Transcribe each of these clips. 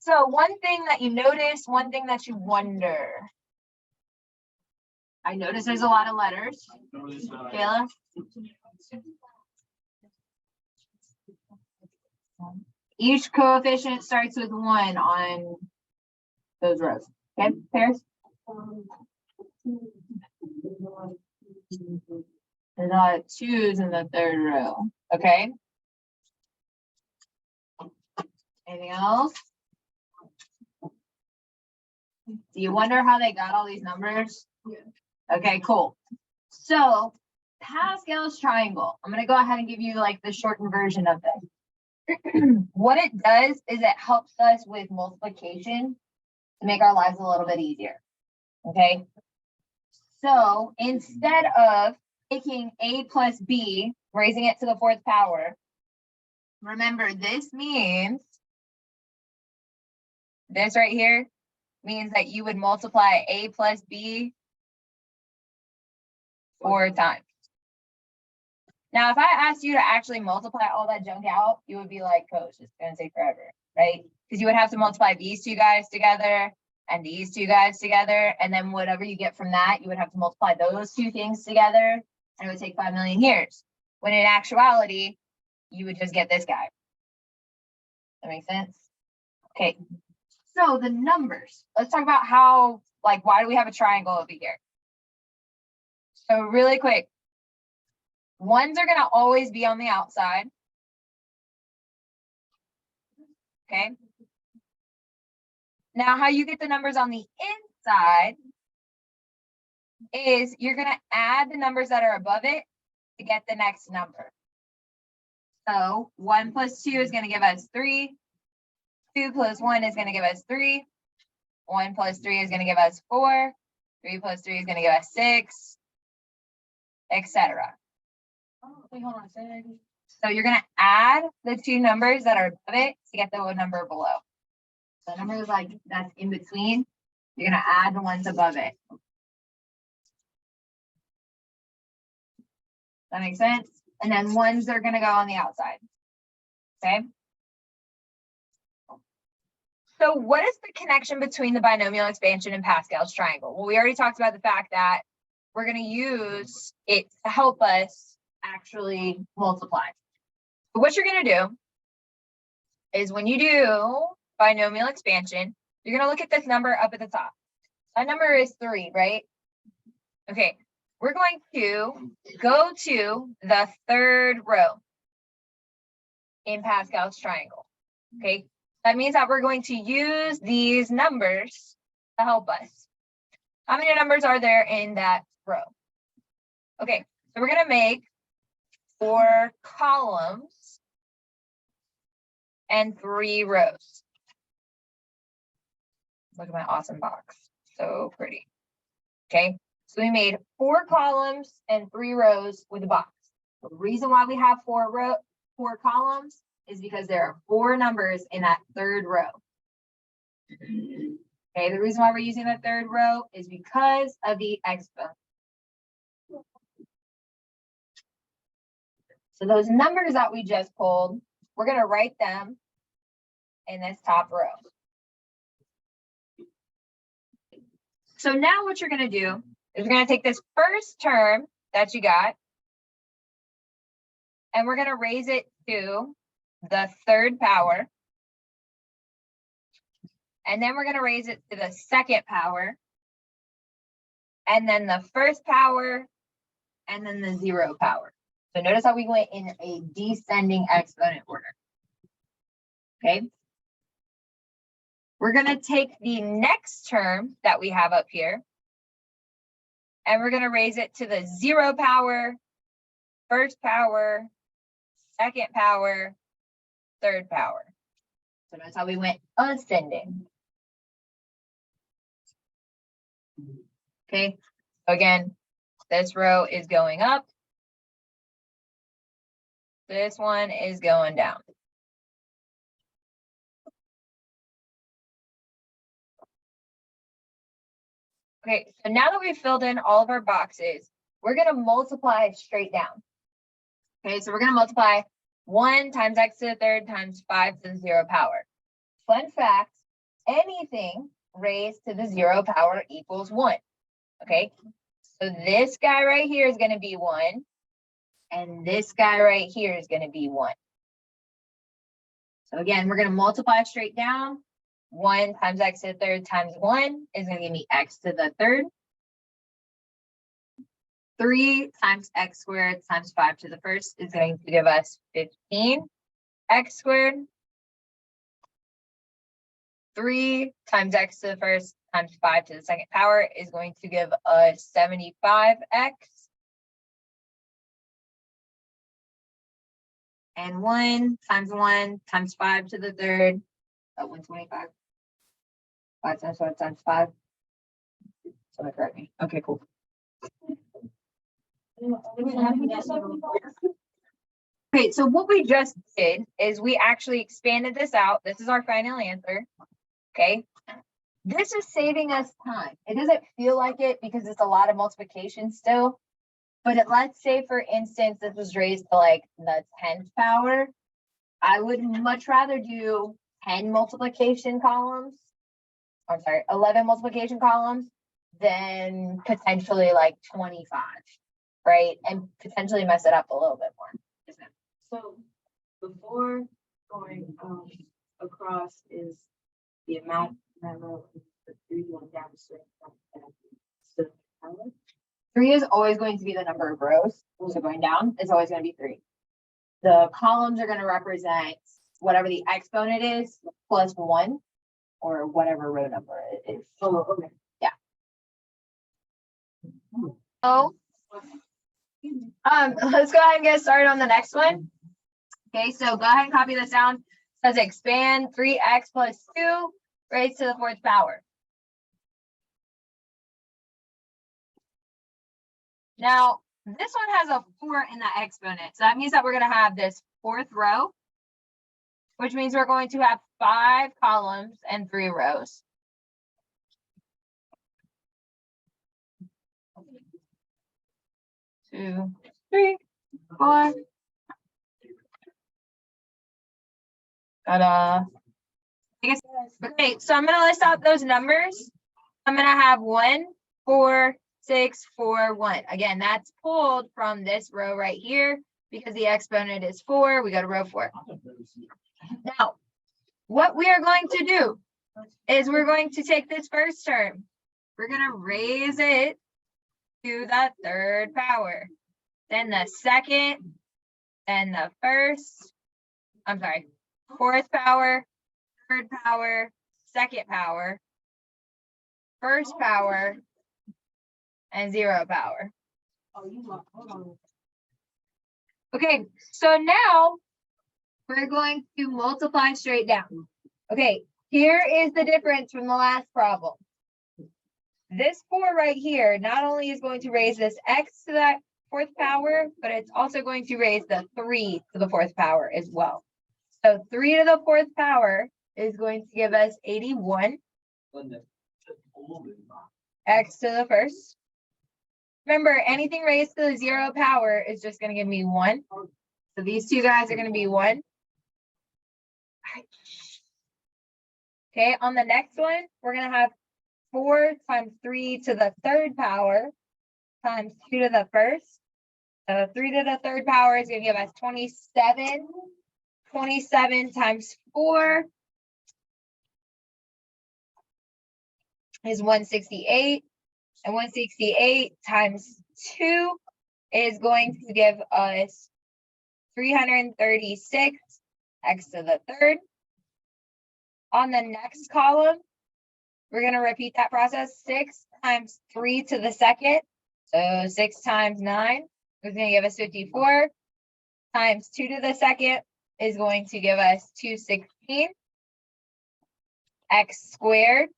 So one thing that you notice, one thing that you wonder. I notice there's a lot of letters. Kayla? Each coefficient starts with 1 on those rows. Okay, Paris? There's a lot of 2's in the third row. Okay. Anything else? Do you wonder how they got all these numbers? Yeah. Okay, cool. So Pascal's triangle. I'm going to go ahead and give you like the shortened version of this. What it does is it helps us with multiplication to make our lives a little bit easier. Okay. So instead of taking a plus b, raising it to the 4th power, remember this means this right here means that you would multiply a plus b 4 times. Now, if I asked you to actually multiply all that junk out, you would be like, Coach, it's going to take forever, right? Because you would have to multiply these 2 guys together and these 2 guys together. And then whatever you get from that, you would have to multiply those 2 things together. And it would take 5 million years. When in actuality, you would just get this guy. That makes sense? Okay. So the numbers. Let's talk about how, like, why do we have a triangle over here? So really quick. 1s are going to always be on the outside. Okay. Now, how you get the numbers on the inside is you're going to add the numbers that are above it to get the next number. So 1 plus 2 is going to give us 3. 2 plus 1 is going to give us 3. 1 plus 3 is going to give us 4. 3 plus 3 is going to give us 6, etc. Oh, wait, hold on a second. So you're going to add the 2 numbers that are above it to get the number below. So the number like that's in between, you're going to add the ones above it. That makes sense? And then 1s are going to go on the outside. Okay. So what is the connection between the binomial expansion and Pascal's triangle? Well, we already talked about the fact that we're going to use it to help us actually multiply. But what you're going to do is when you do binomial expansion, you're going to look at this number up at the top. That number is 3, right? Okay, we're going to go to the 3rd row in Pascal's triangle. Okay, that means that we're going to use these numbers to help us. How many numbers are there in that row? Okay, so we're going to make 4 columns and 3 rows. Look at my awesome box. So pretty. Okay, so we made 4 columns and 3 rows with a box. The reason why we have 4 columns is because there are 4 numbers in that 3rd row. Okay, the reason why we're using that 3rd row is because of the exponent. So those numbers that we just pulled, we're going to write them in this top row. So now what you're going to do is we're going to take this first term that you got, and we're going to raise it to the 3rd power. And then we're going to raise it to the 2nd power. And then the 1st power, and then the 0 power. So notice how we went in a descending exponent order. Okay. We're going to take the next term that we have up here, and we're going to raise it to the 0 power, 1st power, 2nd power, 3rd power. So that's how we went ascending. Okay. Again, this row is going up. This one is going down. Okay, so now that we've filled in all of our boxes, we're going to multiply straight down. Okay, so we're going to multiply 1 times x to the 3rd times 5 to the 0 power. Fun fact, anything raised to the 0 power equals 1. Okay, so this guy right here is going to be 1, and this guy right here is going to be 1. So again, we're going to multiply straight down. 1 times x to the third times 1 is going to give me x to the third. 3 times x squared times 5 to the first is going to give us 15 x squared. 3 times x to the first times 5 to the second power is going to give us 75x. And 1 times 5 to the third, 125. 5 times 5 times 5. Someone correct me. Okay, cool. Okay, so what we just did is we actually expanded this out. This is our final answer. Okay. This is saving us time. It doesn't feel like it because it's a lot of multiplication still. But let's say, for instance, this was raised to like the 10th power. I would much rather do 10 multiplication columns. I'm sorry, 11 multiplication columns than potentially like 25, right? And potentially mess it up a little bit more. So before going across is the amount of the 3 going down so 3 is always going to be the number of rows. So going down is always going to be 3. The columns are going to represent whatever the exponent is plus 1 or whatever row number it is. Oh, okay. Yeah. So let's go ahead and get started on the next one. Okay, so go ahead and copy this down. It says expand 3x plus 2 raised to the 4th power. Now, this one has a 4 in the exponent. So that means that we're going to have this 4th row, which means we're going to have 5 columns and 3 rows. Two, 3, 4. Ta-da. Okay, so I'm going to list out those numbers. I'm going to have 1, 4, 6, 4, 1. Again, that's pulled from this row right here because the exponent is 4. We go to row 4. Now, what we are going to do is we're going to take this first term. We're going to raise it to the 3rd power. Then the 2nd, then the 4th power, 3rd power, 2nd power, 1st power, and 0 power. Okay, so now we're going to multiply straight down. Okay, here is the difference from the last problem. This 4 right here not only is going to raise this x to that 4th power, but it's also going to raise the 3 to the 4th power as well. So 3 to the 4th power is going to give us 81. X to the 1st. Remember, anything raised to the 0 power is just going to give me 1. So these two guys are going to be 1. Okay, on the next one, we're going to have 4 times 3 to the 3rd power times 2 to the 1st. So 3 to the 3rd power is going to give us 27. 27 times 4 is 168. And 168 times 2 is going to give us 336 x to the 3rd. On the next column, we're going to repeat that process. 6 times 3 to the 2nd. So 6 times 9 is going to give us 54. Times 2 to the 2nd is going to give us 216. X squared.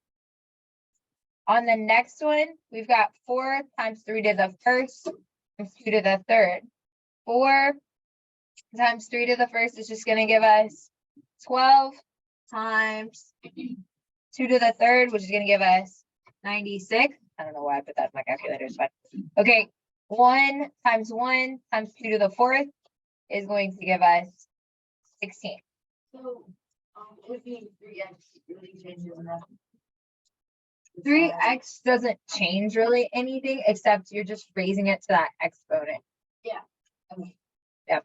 On the next one, we've got 4 times 3 to the 1st times 2 to the 3rd. 4 times 3 to the 1st is just going to give us 12 times 2 to the 3rd, which is going to give us 96. I don't know why I put that in my calculator. It's fine. Okay, 1 times 2 to the 4th is going to give us 16. So Would be 3x really changes nothing. 3x doesn't change really anything, except you're just raising it to that exponent. Okay. Yep.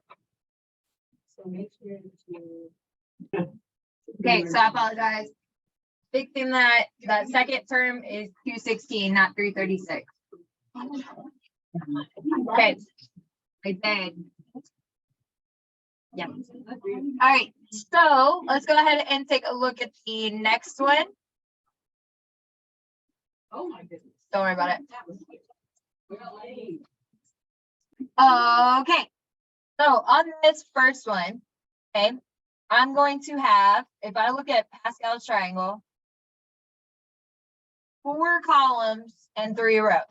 So make sure to. Okay, so I apologize. Fixing that second term is 216, not 336. Okay, I did. Yeah. All right, so let's go ahead and take a look at the next one. Oh my goodness. Don't worry about it. That was good. Well, hey. Okay, so on this first one, okay, I'm going to have, if I look at Pascal's triangle, 4 columns and 3 rows.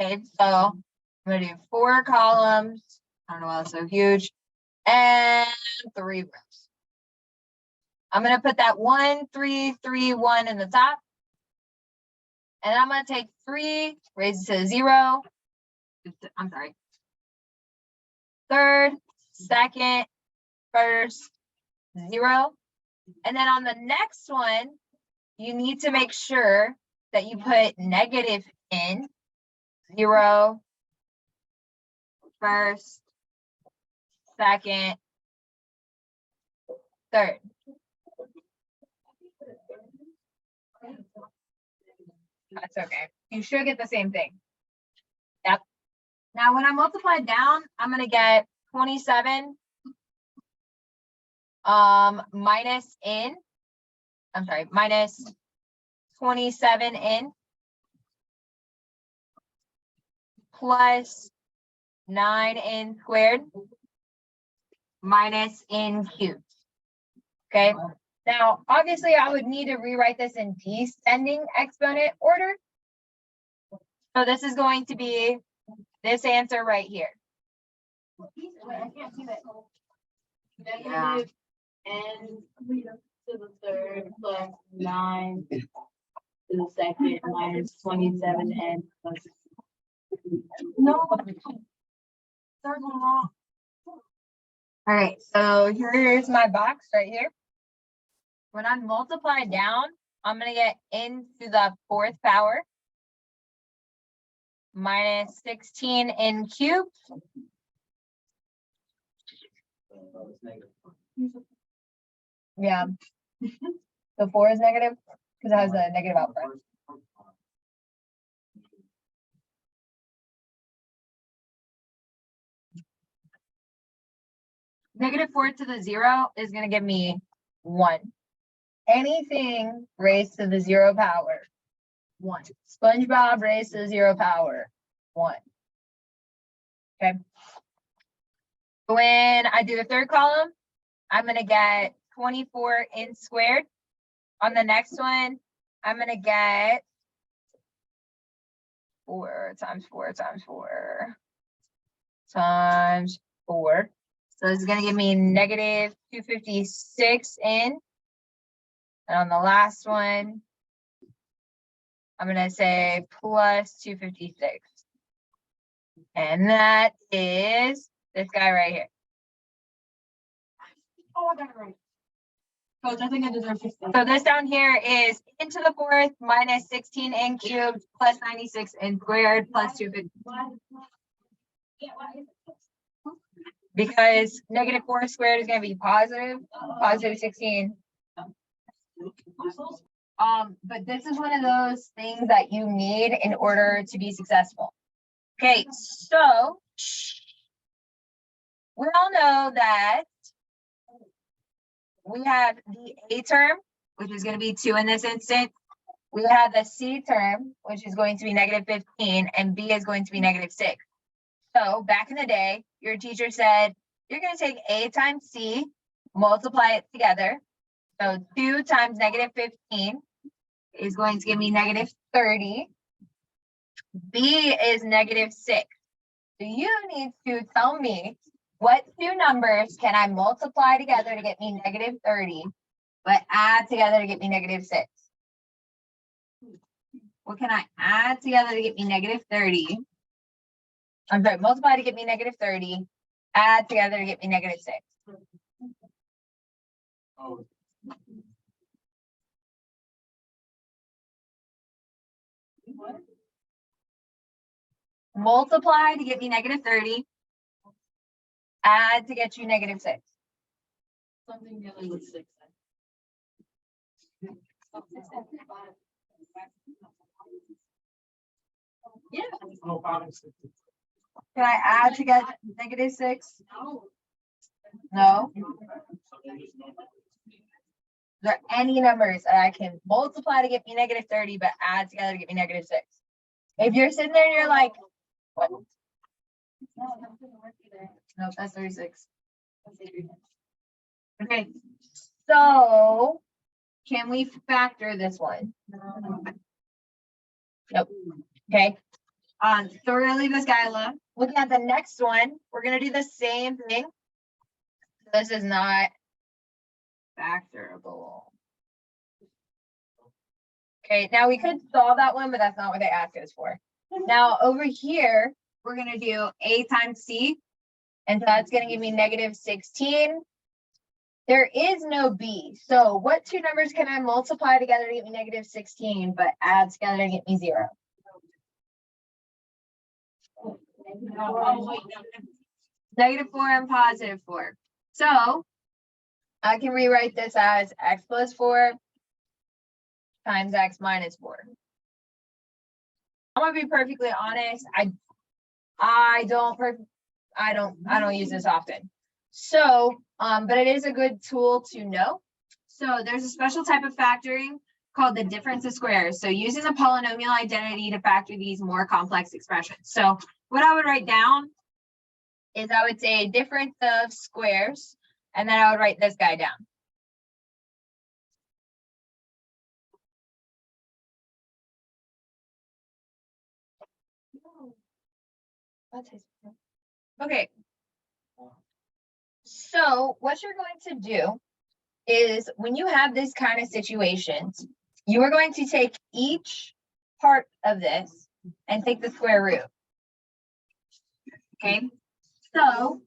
Okay, so I'm gonna do 4 columns. I don't know why that's so huge, and 3 rows. I'm gonna put that 1, 3, 3, 1 in the top, and I'm gonna take 3, raise it to 0. I'm sorry. Third, second, first, 0. And then on the next one, you need to make sure that you put negative in 0, first, second, third. That's okay. You should get the same thing. Yep. Now, when I multiply down, I'm going to get 27 minus 27 in plus 9 in squared minus in cubed. Okay. Now, obviously, I would need to rewrite this in descending exponent order. So this is going to be this answer right here. I can't see that. Yeah. Negative n to the third plus 9 to the second minus 27 n plus. No. All right, so here's my box right here. When I multiply down, I'm gonna get into the 4th power minus 16 in cubed. Yeah. The 4 is negative because it has a negative out front. Negative 4 to the 0 is going to give me 1. Anything raised to the 0 power, 1. SpongeBob raised to the 0 power, 1. Okay. When I do the 3rd column, I'm going to get 24 in squared. On the next one, I'm going to get 4 times 4 times 4 times 4. So this is going to give me negative 256 in. And on the last one, I'm going to say plus 256. And that is this guy right here. Oh, I got it right. Coach, I think I deserve 15. So this down here is into the 4th minus 16 in cubed plus 96 in squared plus 250. Because negative 4 squared is going to be positive 16. But this is one of those things that you need in order to be successful. Okay, so we all know that we have the A term, which is going to be 2 in this instance. We have the C term, which is going to be negative 15, and B is going to be negative 6. So back in the day, your teacher said, you're going to take A times C, multiply it together. So 2 times negative 15 is going to give me negative 30. B is negative 6. So you need to tell me what 2 numbers can I multiply together to get me negative 30, but add together to get me negative 6? What can I add together to get me negative 30? I'm sorry, multiply to get me negative 30, add together to get me negative 6. multiply to get me -30, add to get you -6. Something dealing with 6. Yeah. Can I add to get -6? No. No. Are there any numbers that I can multiply to get me -30, but add together to get me -6? If you're sitting there and you're like, what? No, that's 36. Okay, so can we factor this one? Nope. Okay. So we're gonna leave this guy alone. Looking at the next one, we're gonna do the same thing. This is not factorable. Okay, now we could solve that one, but that's not what they asked us for. Now over here, we're gonna do A times C, and so that's gonna give me -16. There is no B, so what two numbers can I multiply together to get me -16, but add together to get me 0? -4 and +4. So I can rewrite this as x + 4 times x - 4. I'm gonna be perfectly honest. I don't use this often. So, but it is a good tool to know. So there's a special type of factoring called the difference of squares. So using the polynomial identity to factor these more complex expressions. So what I would write down is I would say difference of squares, and then I would write this guy down. Okay. So what you're going to do is when you have this kind of situations, you are going to take each part of this and take the square root. Okay. So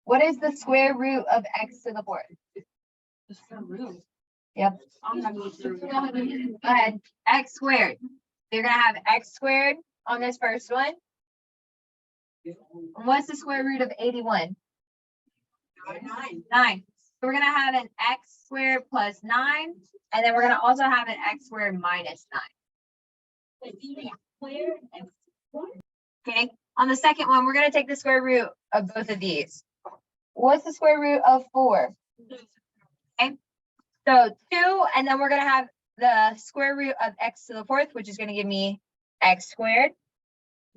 what is the square root of x to the 4th? The square root. Yep. I'm not going through. Go ahead. X squared. You're gonna have x squared on this first one. And what's the square root of 81? 9. So we're gonna have an x squared plus 9, and then we're gonna also have an x squared minus 9. Okay. On the second one, we're gonna take the square root of both of these. What's the square root of 4? Okay. So 2, and then we're gonna have the square root of x to the 4th, which is gonna give me x squared.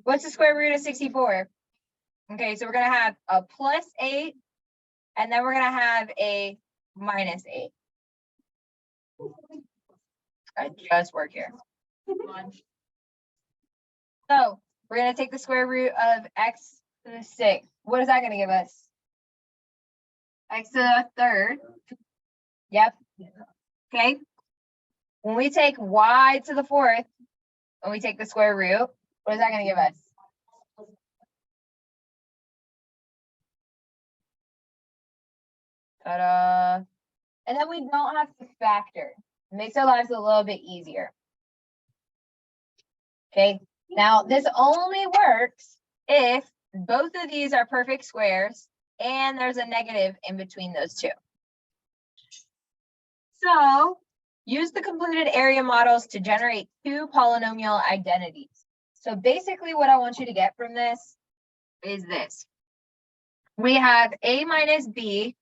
What's the square root of 64? Okay, so we're gonna have a +8, and then we're gonna have a -8. I just work here. So we're gonna take the square root of x to the 6th. What is that gonna give us? X to the 3rd. Yep. Okay. When we take y to the 4th, and we take the square root, what is that gonna give us? Ta-da. And then we don't have to factor. It makes our lives a little bit easier. Okay, now this only works if both of these are perfect squares and there's a negative in between those two. So use the completed area models to generate two polynomial identities. So basically what I want you to get from this is this. We have a minus b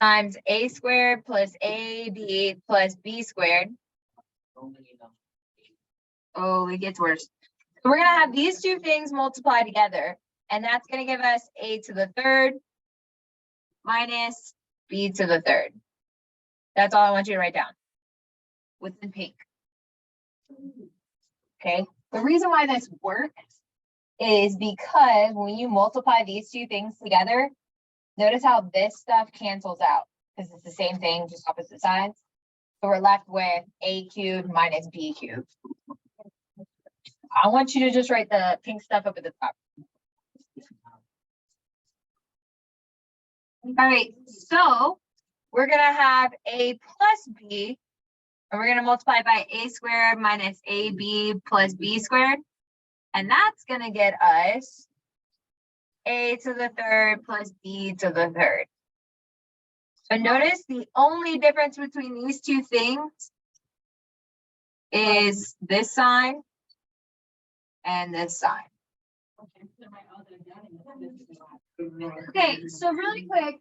times a squared plus ab plus b squared. Oh, it gets worse. So we're gonna have these two things multiply together, and that's gonna give us a to the 3rd minus b to the 3rd. That's all I want you to write down within pink. Okay, the reason why this works is because when you multiply these two things together, notice how this stuff cancels out because it's the same thing, just opposite sides. So we're left with a cubed minus b cubed. I want you to just write the pink stuff up at the top. All right, so we're gonna have a plus b, and we're gonna multiply by a squared minus ab plus b squared. And that's gonna get us a to the third plus b to the third. So notice the only difference between these two things is this sign and this sign. Okay, so really quick,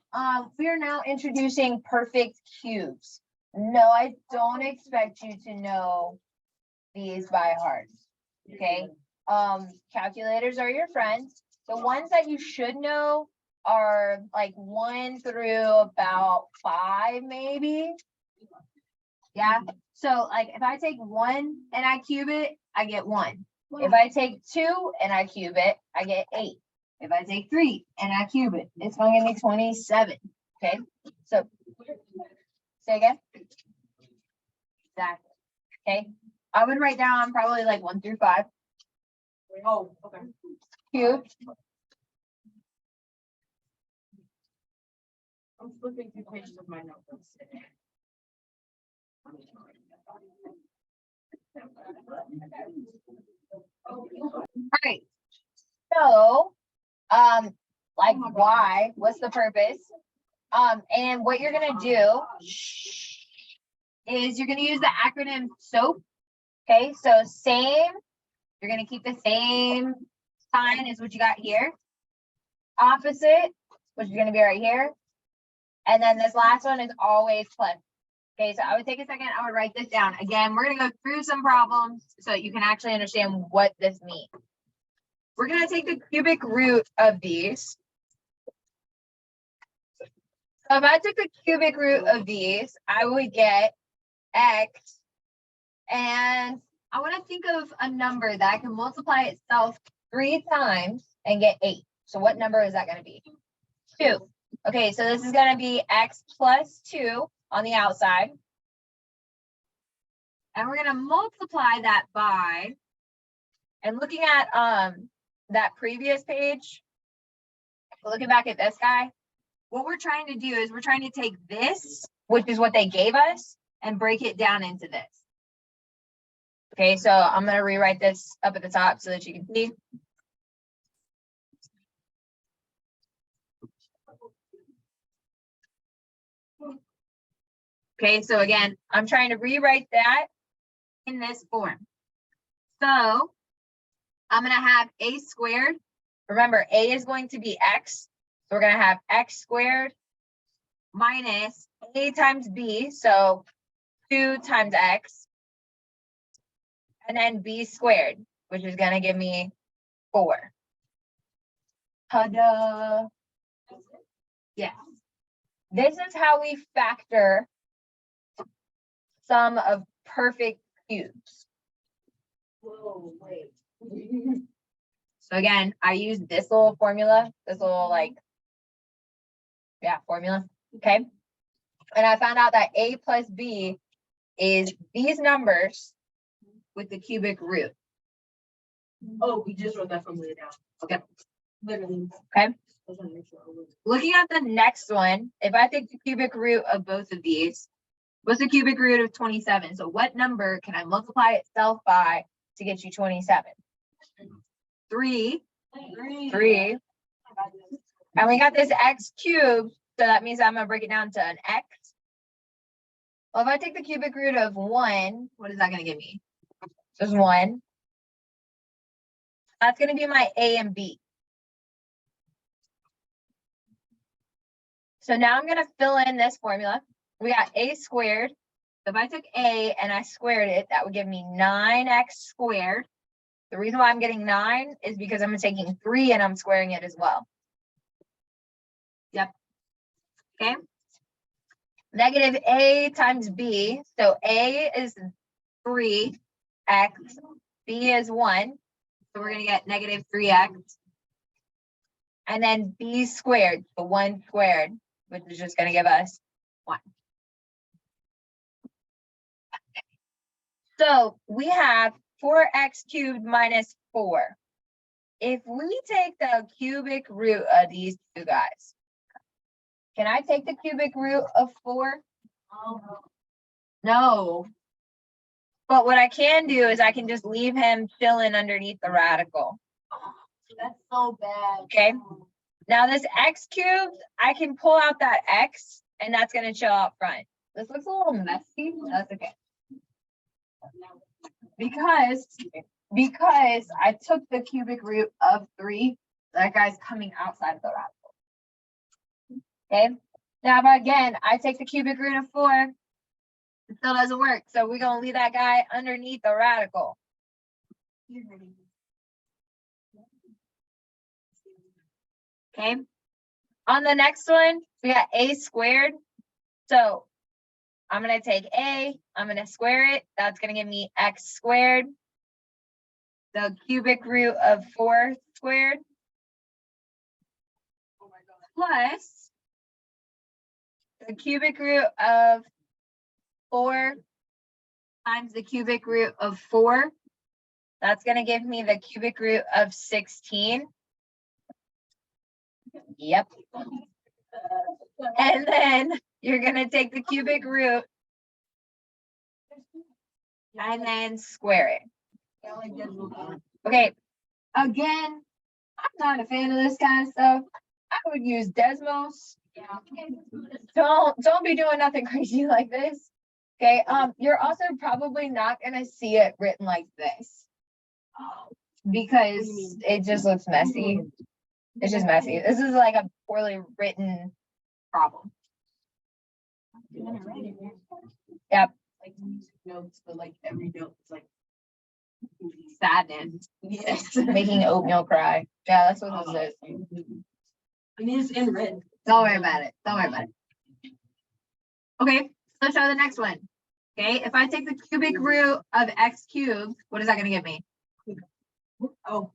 we are now introducing perfect cubes. No, I don't expect you to know these by heart. Okay, calculators are your friends. The ones that you should know are like 1 through about 5, maybe. Yeah, so like if I take 1 and I cube it, I get 1. If I take 2 and I cube it, I get 8. If I take 3 and I cube it, it's going to give me 27. Okay, so say again. Exactly. Okay, I would write down probably like 1 through 5. Oh, okay. Cube. I'm flipping through pages of my notebooks. Right. So, like why? What's the purpose? And what you're gonna do is you're gonna use the acronym SOAP. Okay, so same. You're gonna keep the same sign as what you got here. Opposite, which is gonna be right here. And then this last one is always plus. Okay, so I would take a second, I would write this down. Again, we're gonna go through some problems so that you can actually understand what this means. We're gonna take the cubic root of these. So if I took the cubic root of these, I would get x. And I want to think of a number that can multiply itself 3 times and get 8. So what number is that going to be? 2. Okay, so this is going to be x plus 2 on the outside. And we're going to multiply that by, and looking at that previous page, looking back at this guy, what we're trying to do is we're trying to take this, which is what they gave us, and break it down into this. Okay, so I'm going to rewrite this up at the top so that you can see. Okay, so again, I'm trying to rewrite that in this form. So I'm going to have a squared. Remember, a is going to be x. So we're going to have x squared minus a times b. So 2 times x. And then b squared, which is going to give me 4. Ta-da! Yes. This is how we factor sum of perfect cubes. Whoa, wait. So again, I use this little formula, this little formula, okay? And I found out that a plus b is these numbers with the cubic root. Oh, we just wrote that from way down. Okay. Literally. Okay. I was gonna make sure I was- Looking at the next one, if I take the cubic root of both of these, what's the cubic root of 27? So what number can I multiply itself by to get you 27? 3. 3. And we got this x cubed, so that means I'm going to break it down to an x. Well, if I take the cubic root of 1, what is that going to give me? Just 1. That's going to be my a and b. So now I'm going to fill in this formula. We got a squared. So if I took a and I squared it, that would give me 9x squared. The reason why I'm getting 9 is because I'm taking 3 and I'm squaring it as well. Yep. Okay. Negative a times b. So a is 3x, b is 1. So we're going to get negative 3x. And then b squared, so 1 squared, which is just going to give us 1. So we have 4x cubed minus 4. If we take the cubic root of these two guys, can I take the cubic root of 4? No. But what I can do is I can just leave him chilling underneath the radical. That's so bad. Okay. Now this x cubed, I can pull out that x and that's gonna chill out front. This looks a little messy, that's okay. Because I took the cubic root of 3, that guy's coming outside of the radical. Okay, now but again, I take the cubic root of 4, it still doesn't work, so we're gonna leave that guy underneath the radical. Okay, on the next one, we got a squared. So I'm gonna take a, I'm gonna square it, that's gonna give me x squared. The cubic root of 4 squared. Plus the cubic root of 4 times the cubic root of 4. That's gonna give me the cubic root of 16. Yep. And then you're gonna take the cubic root and then square it. Okay, again, I'm not a fan of this kind of stuff. I would use Desmos. Don't be doing nothing crazy like this. Okay, you're also probably not gonna see it written like this because it just looks messy. It's just messy. This is like a poorly written problem. Yep. Like notes, but like every note is like Sadness. yes. Making oatmeal cry. Yeah, that's what this is. I mean, it's in red. Don't worry about it. Don't worry about it. Okay, let's show the next one. Okay, if I take the cubic root of x cubed, what is that going to give me? Oh,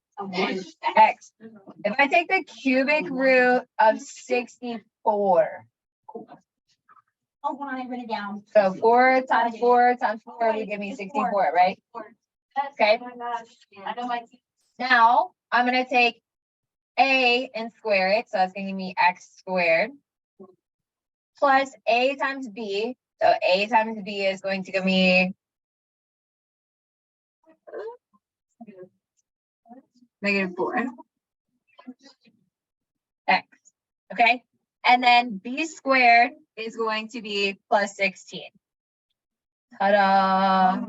X. If I take the cubic root of 64, Oh, when I write it down. so 4 times 4 times 4 would give me 64, right? Okay. Oh my gosh. I know my. Now I'm going to take a and square it, so that's going to give me x squared plus a times b. So a times b is going to give me -4 x. Okay, and then b squared is going to be plus 16. Ta-da!